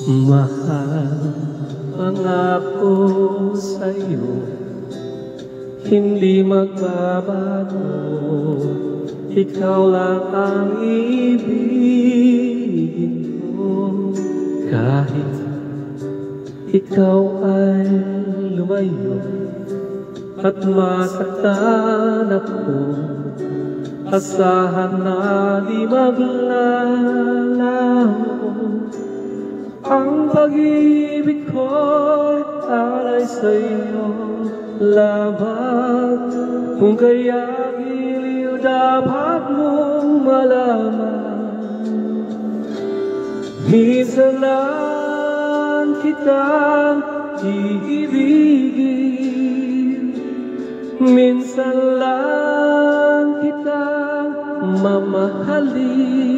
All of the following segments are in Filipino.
Mahal, pangako sa'yo, hindi magbabago. Ikaw lang ang ibigin ko. Kahit ikaw ay lumayo at masaktan ako, asahan na di maglalaho. Ang pag-ibig ko'y alay sa'yo lamang. Kung kaya giliw dapat mong malaman, minsan lang kitang iibigin, minsan lang kitang mamahalin.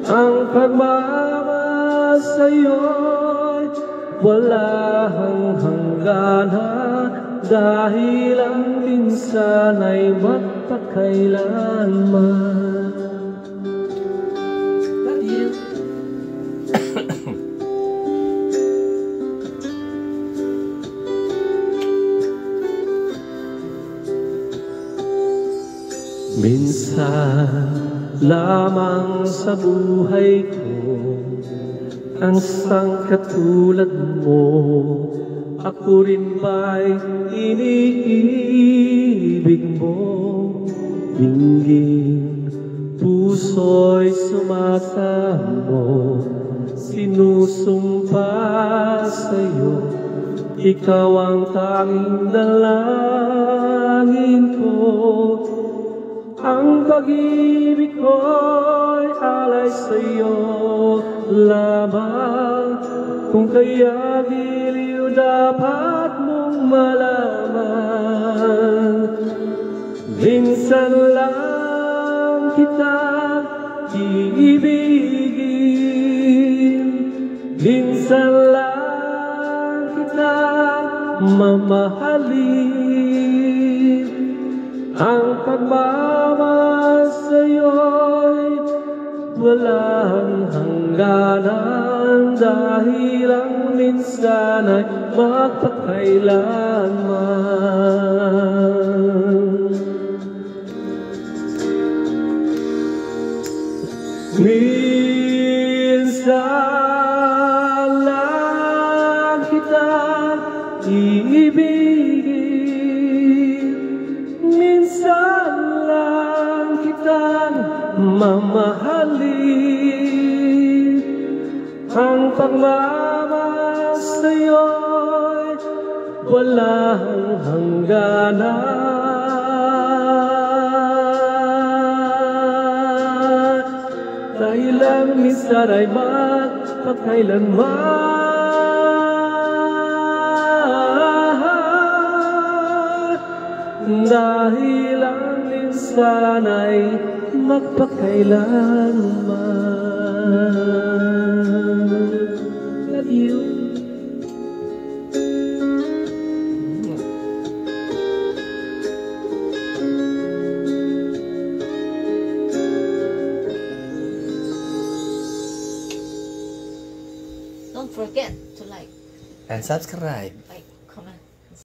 Ang pagmamahal sa'yo'y wala hangganan, dahil ang minsan ay magpakailanman. Minsan lamang sa buhay ko ang sangkatulad mo. Ako rin ba'y iniibig mo? Dinggin puso'y sumasamo, sinusumpa sa'yo, ikaw ang tanging dalangin ko. Ang pag-ibig ko'y alay sa'yo lamang. Kung kaya giliw dapat mong malaman, minsan lang kitang iibigin, minsan lang kitang mamahalin. Ang pagmamahal sa'yo'y walang hangganan, dahil ang minsan ay magpakailanman. Minsan lang kitang iibigin, minsan lang kitang mamahalin. Ang pagmamahal sa'yo'y walang hangganan, dahil ang minsan ay magpakailanman, dahil ang minsan ay magpakailanman. Love you. Don't forget to like And subscribe. Bye.